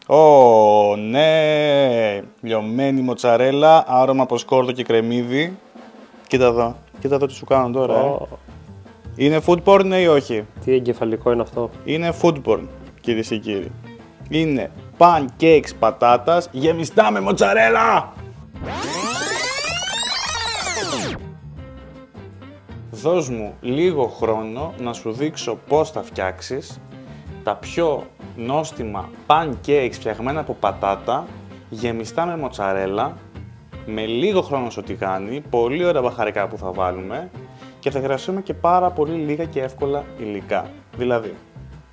Ω, ναι! Λιωμένη μοτσαρέλα, άρωμα από σκόρδο και κρεμμύδι. Κοίτα εδώ τι σου κάνω τώρα. Είναι food porn, ναι ή όχι? Τι εγκεφαλικό είναι αυτό? Είναι food porn, κυρίες και κύριοι. Είναι pancakes πατάτας γεμιστά με μοτσαρέλα! Δώσ' μου λίγο χρόνο να σου δείξω πώς θα φτιάξεις τα πιο νόστιμα pancakes φτιαγμένα από πατάτα, γεμιστά με μοτσαρέλα, με λίγο χρόνο στο τηγάνι, πολύ ωραία μπαχαρικά που θα βάλουμε και θα χρειαστούμε και πάρα πολύ λίγα και εύκολα υλικά. Δηλαδή,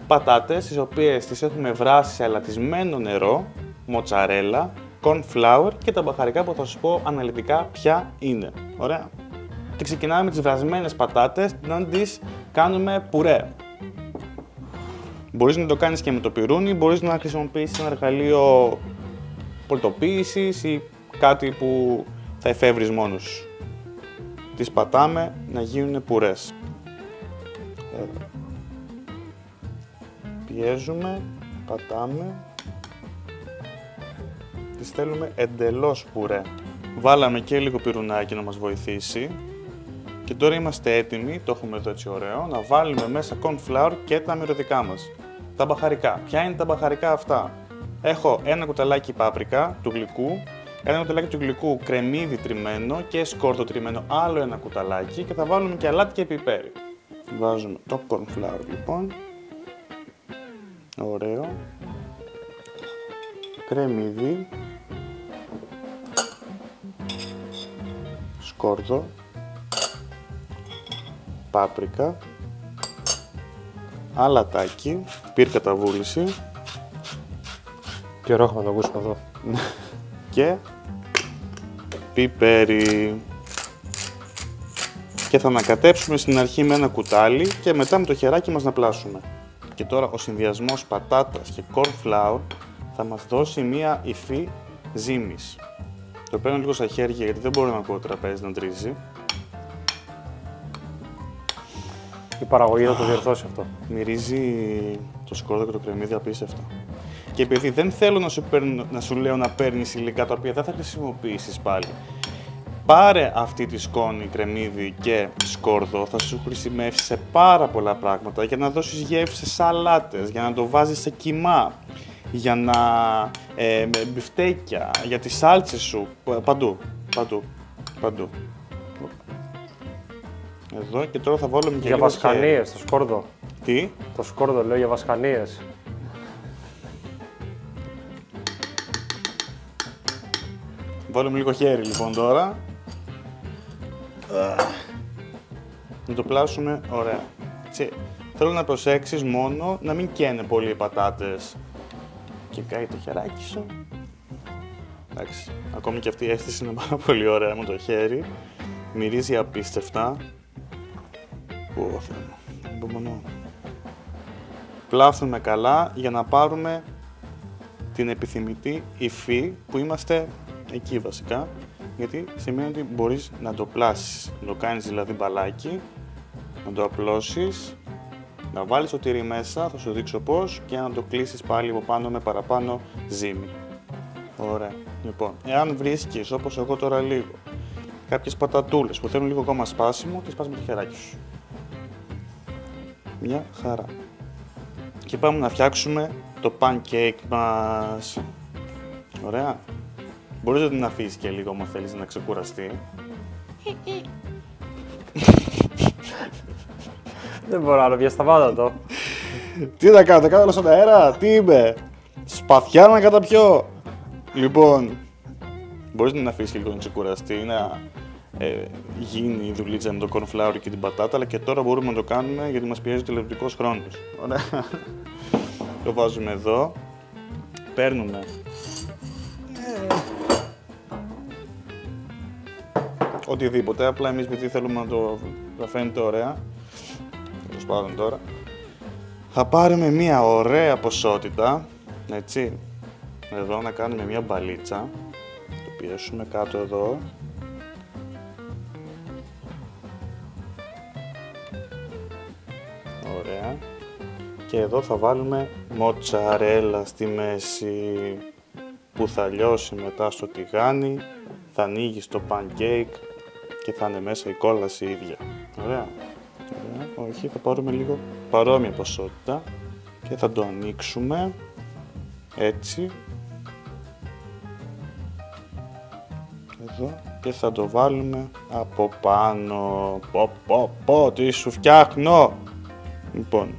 πατάτες τις οποίες τις έχουμε βράσει σε αλατισμένο νερό, μοτσαρέλα, corn flour και τα μπαχαρικά που θα σου πω αναλυτικά ποια είναι. Ωραία. Και ξεκινάμε με τις βρασμένες πατάτες να τις κάνουμε πουρέ. Μπορείς να το κάνεις και με το πιρούνι, μπορείς να χρησιμοποιήσεις ένα εργαλείο πολτοποίησης ή κάτι που θα εφεύρεις μόνος σου. Τις πατάμε να γίνουν πουρές. Πιέζουμε, πατάμε. Τις θέλουμε εντελώς πουρέ. Βάλαμε και λίγο πυρουνάκι να μας βοηθήσει. Και τώρα είμαστε έτοιμοι, το έχουμε εδώ έτσι ωραίο, να βάλουμε μέσα corn flour και τα μυρωδικά μας. Τα μπαχαρικά. Ποια είναι τα μπαχαρικά αυτά? Έχω ένα κουταλάκι πάπρικα του γλυκού, ένα κουταλάκι του γλυκού κρεμμύδι τριμμένο και σκόρδο τριμμένο, άλλο ένα κουταλάκι και θα βάλουμε και αλάτι και πιπέρι. Βάζουμε το corn flour λοιπόν. Ωραίο. Κρεμμύδι. Σκόρδο. Πάπρικα, αλατάκι, πυρκαταβούληση. Τι ωραίο έχουμε να το ακούσουμε εδώ. Και πιπέρι. Και θα ανακατέψουμε στην αρχή με ένα κουτάλι και μετά με το χεράκι μας να πλάσουμε. Και τώρα ο συνδυασμός πατάτας και corn flour θα μας δώσει μία υφή ζύμης. Το παίρνω λίγο στα χέρια γιατί δεν μπορώ να ακούω το τραπέζι να τρίζει. Η παραγωγή θα το διορθώσει αυτό. Μυρίζει το σκόρδο και το κρεμμύδι απίστευτα. Και επειδή δεν θέλω να σου λέω να παίρνεις υλικά τα οποία δεν θα χρησιμοποιήσεις πάλι, πάρε αυτή τη σκόνη, κρεμμύδι και σκόρδο, θα σου χρησιμεύσει σε πάρα πολλά πράγματα για να δώσεις γεύση σε σαλάτες, για να το βάζεις σε κιμά, για να μπιφτέκια, για τις σάλτσες σου, παντού. Εδώ και τώρα θα βάλουμε και για λίγο βασκανίες, το σκόρδο. Τι? Το σκόρδο λέω για βασκανίες. Βάλουμε λίγο χέρι λοιπόν τώρα. Να το πλάσουμε ωραία. Έτσι. Θέλω να προσέξεις μόνο να μην καίνε πολύ οι πατάτες. Και κάει το χεράκι σου. Εντάξει, ακόμη και αυτή η αίσθηση είναι πάρα πολύ ωραία με το χέρι. Μυρίζει απίστευτα. Ω, Θεέ μου, υπομονώ. Πλάθουμε καλά για να πάρουμε την επιθυμητή υφή που είμαστε εκεί βασικά. Γιατί σημαίνει ότι μπορείς να το πλάσεις, να το κάνεις δηλαδή μπαλάκι, να το απλώσεις, να βάλεις το τυρί μέσα, θα σου δείξω πώς, και να το κλείσεις πάλι από πάνω με παραπάνω ζύμη. Ωραία. Λοιπόν, εάν βρίσκεις όπως εγώ τώρα λίγο κάποιες πατατούλες που θέλουν λίγο ακόμα σπάσιμο, τις πας με το χεράκι σου. Μια χαρά. Και πάμε να φτιάξουμε το pancake μας. Ωραία. Μπορείς να την αφήσεις και λίγο άμα θέλεις να ξεκουραστεί. Δεν μπορώ άλλο, διασταμάτα το. Τι να κάνω, θα κάνω στον αέρα, τι είμαι. Σπαθιά να καταπιώ. Λοιπόν, μπορείς να την αφήσεις και λίγο να ξεκουραστεί, να γίνει η δουλίτσα με το corn flour και την πατάτα, αλλά και τώρα μπορούμε να το κάνουμε γιατί μας πιέζει ο τηλεοπτικός χρόνος. Ωραία. Το βάζουμε εδώ. Παίρνουμε οτιδήποτε, απλά εμείς επειδή θέλουμε να το φαίνεται ωραία, τέλος πάντων τώρα, θα πάρουμε μια ωραία ποσότητα, έτσι, εδώ να κάνουμε μια μπαλίτσα, το πιέσουμε κάτω εδώ, ωραία, Και εδώ θα βάλουμε μοτσαρέλα στη μέση που θα λιώσει μετά στο τηγάνι, θα ανοίγει στο pancake και θα είναι μέσα η κόλαση ίδια. Ωραία. Ωραία. Όχι, θα πάρουμε λίγο παρόμοια ποσότητα και θα το ανοίξουμε έτσι. Εδώ και θα το βάλουμε από πάνω. Τι σου φτιάχνω! Λοιπόν,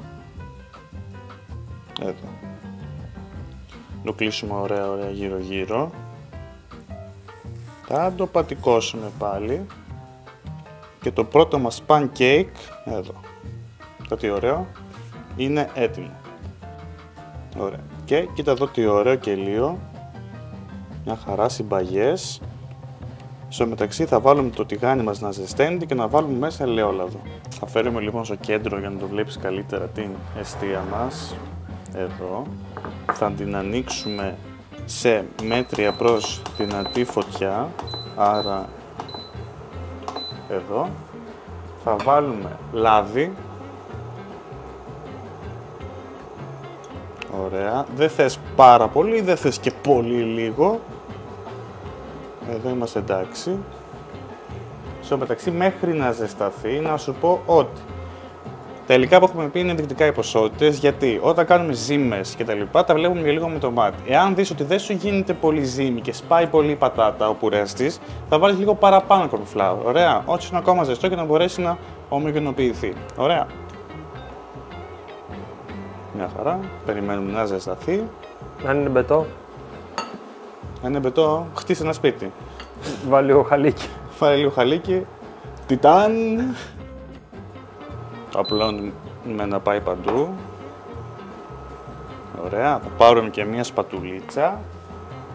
εδώ. Το κλείσουμε ωραία γύρω γύρω. Θα το πατικώσουμε πάλι. Και το πρώτο μας pancake, εδώ. Το τι ωραίο, είναι έτοιμο. Ωραία. Και κοίτα εδώ τι ωραίο κελίο. Μια χαρά συμπαγές. Στο μεταξύ θα βάλουμε το τηγάνι μας να ζεσταίνεται και να βάλουμε μέσα ελαιόλαδο. Θα φέρουμε λοιπόν στο κέντρο για να το βλέπεις καλύτερα την εστία μας. Εδώ. Θα την ανοίξουμε σε μέτρια προς δυνατή φωτιά. Άρα εδώ. Θα βάλουμε λάδι. Ωραία. Δεν θες πάρα πολύ, δεν θες και πολύ λίγο. Εδώ είμαστε εντάξει. Στο μεταξύ μέχρι να ζεσταθεί να σου πω ότι τα υλικά που έχουμε πει είναι ενδεικτικά οι ποσότητες, γιατί όταν κάνουμε ζύμες και τα λοιπά τα βλέπουμε για λίγο με το μάτι. Εάν δεις ότι δεν σου γίνεται πολύ ζύμη και σπάει πολύ η πατάτα ο πουρές της, θα βάλεις λίγο παραπάνω cornflour. Ωραία. Όσο είναι ακόμα ζεστό και να μπορέσει να ομογενοποιηθεί. Ωραία. Μια χαρά. Περιμένουμε να ζεσταθεί. Αν είναι μπετό. Αν είναι μπετό, χτίσε ένα σπίτι. Βάλει λίγο χαλίκι. Βάλει λίγο χαλίκι. Τιτάν. Το απλώνουμε να πάει παντού. Ωραία. Θα πάρουμε και μία σπατουλίτσα.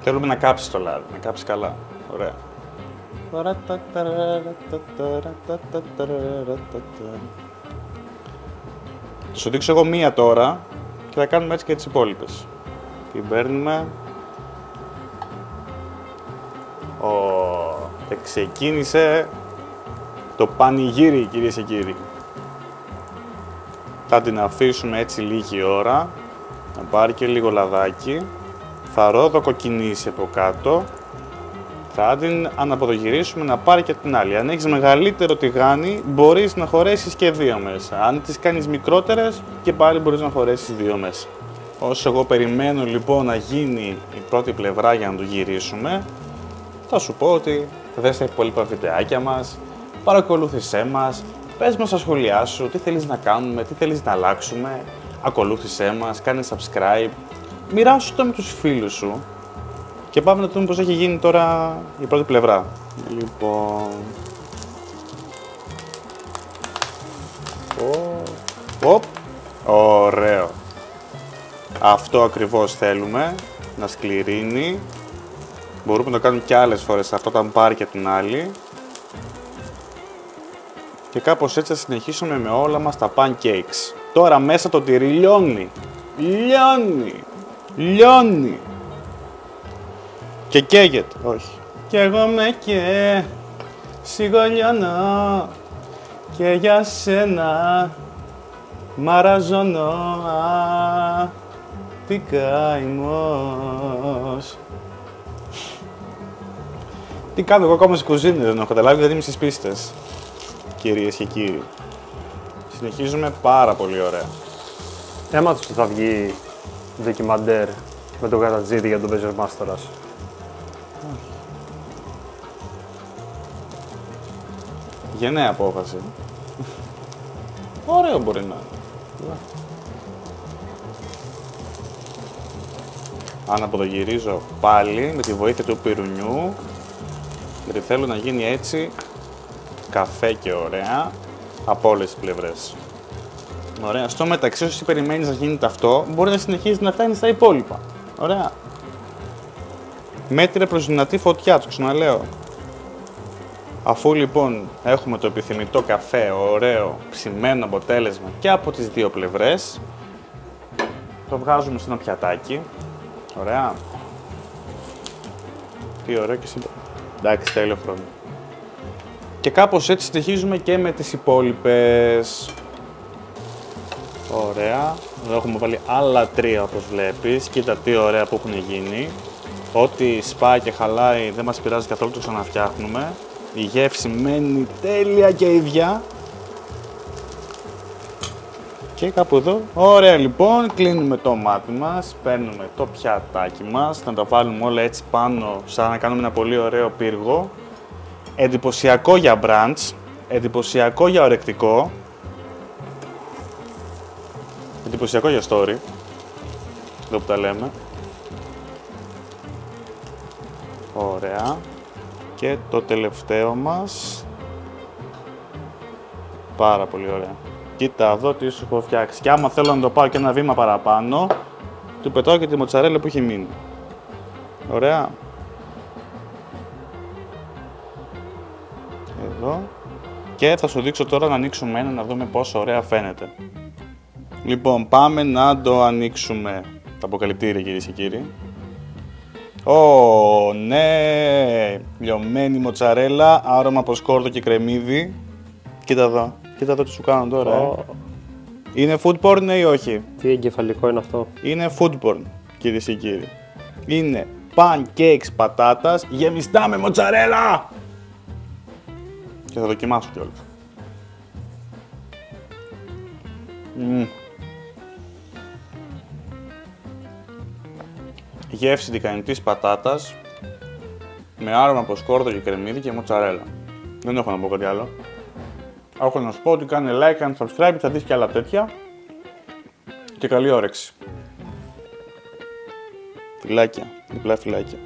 Θέλουμε να κάψει το λάδι, να κάψει καλά. Ωραία. Θα σου δείξω εγώ μία τώρα και θα κάνουμε έτσι και τις υπόλοιπες. Την παίρνουμε. Και ξεκίνησε το πανηγύρι, κυρίες και κύριοι. Θα την αφήσουμε έτσι λίγη ώρα, να πάρει και λίγο λαδάκι. Θα ρόδοκοκκινήσει από κάτω. Θα την αναποδογυρίσουμε να πάρει και την άλλη. Αν έχεις μεγαλύτερο τηγάνι, μπορείς να χωρέσεις και δύο μέσα. Αν τις κάνεις μικρότερες, και πάλι μπορείς να χωρέσεις δύο μέσα. Όσο εγώ περιμένω λοιπόν να γίνει η πρώτη πλευρά για να το γυρίσουμε, θα σου πω ότι θα δεις τα υπόλοιπα βιντεάκια μας, παρακολούθησέ μας, πες μας τα σχόλιά σου, τι θέλεις να κάνουμε, τι θέλεις να αλλάξουμε, ακολούθησέ μας, κάνε subscribe, μοιράσου το με τους φίλους σου και πάμε να δούμε πώς έχει γίνει τώρα η πρώτη πλευρά. Λοιπόν... Ωραίο. Αυτό ακριβώς θέλουμε, να σκληρύνει. Μπορούμε να το κάνουμε και άλλες φορές αυτό όταν πάρει και την άλλη. Και κάπως έτσι θα συνεχίσουμε με όλα μας τα pancakes. Τώρα μέσα το τυρί λιώνει. Λιώνει. Και καίγεται. Όχι. Κι εγώ με και σιγολιώνω και για σένα μαραζώνω. Τι καημός. Τι κάνω εγώ ακόμα στις κουζίνες, δεν έχω καταλάβει, δεν είμαι στις πίστες. Κυρίες και κύριοι. Συνεχίζουμε πάρα πολύ ωραία. Έμαθες ότι θα βγει ντοκιμαντέρ με τον Καρατζίδη για τον Παίζος Μάστορας. Γενναία απόφαση. Ωραίο μπορεί να είναι. Αν αποδογυρίζω πάλι με τη βοήθεια του πυρουνιού, γιατί θέλω να γίνει έτσι καφέ και ωραία από όλες τις πλευρές. Ωραία. Στο μεταξύ, όσοι περιμένεις να γίνεται αυτό, μπορεί να συνεχίσει να φτάνει στα υπόλοιπα. Ωραία. Μέτρια προς δυνατή φωτιά, το ξαναλέω. Αφού λοιπόν έχουμε το επιθυμητό καφέ, ωραίο, ψημένο αποτέλεσμα και από τις δύο πλευρές, το βγάζουμε σε ένα πιατάκι. Ωραία. Τι ωραίο και σύμπαν. Εντάξει, τέλειο χρόνο. Και κάπως έτσι συνεχίζουμε και με τις υπόλοιπες. Ωραία. Εδώ έχουμε βάλει άλλα 3 όπως βλέπεις. Κοίτα τι ωραία που έχουν γίνει. Ό,τι σπάει και χαλάει δεν μας πειράζει καθόλου, το ξαναφτιάχνουμε. Η γεύση μένει τέλεια και ίδια. Και κάπου εδώ. Ωραία λοιπόν, κλείνουμε το μάτι μας, παίρνουμε το πιατάκι μας, να τα βάλουμε όλα έτσι πάνω, σαν να κάνουμε ένα πολύ ωραίο πύργο. Εντυπωσιακό για brunch, εντυπωσιακό για ορεκτικό, εντυπωσιακό για story, εδώ που τα λέμε. Ωραία. Και το τελευταίο μας. Πάρα πολύ ωραία. Κοίτα εδώ τι σου έχω φτιάξει. Και άμα θέλω να το πάω και ένα βήμα παραπάνω, του πετάω και τη μοτσαρέλα που έχει μείνει. Ωραία. Εδώ. Και θα σου δείξω τώρα να ανοίξουμε ένα, να δούμε πόσο ωραία φαίνεται. Λοιπόν, πάμε να το ανοίξουμε. Τα αποκαλυπτήρια, κυρίες και κύριοι. Ω, ναι! Λιωμένη μοτσαρέλα, άρωμα από σκόρδο και κρεμμύδι. Κοίτα εδώ. Κοίτα εδώ τι σου κάνω τώρα. Είναι food porn, ναι ή όχι? Τι εγκεφαλικό είναι αυτό? Είναι food porn, κυρίες και κύριοι. Είναι pancakes πατάτας γεμιστά με μοτσαρέλα! Και θα δοκιμάσω κιόλας. Γεύση τικανητής πατάτας με άρωμα από σκόρδο και κρεμμύδι και μοτσαρέλα. Δεν έχω να πω κάτι άλλο. Έχω να σου πω ότι κάνε like, κάνε subscribe, θα δεις και άλλα τέτοια. Και καλή όρεξη. Φιλάκια, διπλά φιλάκια.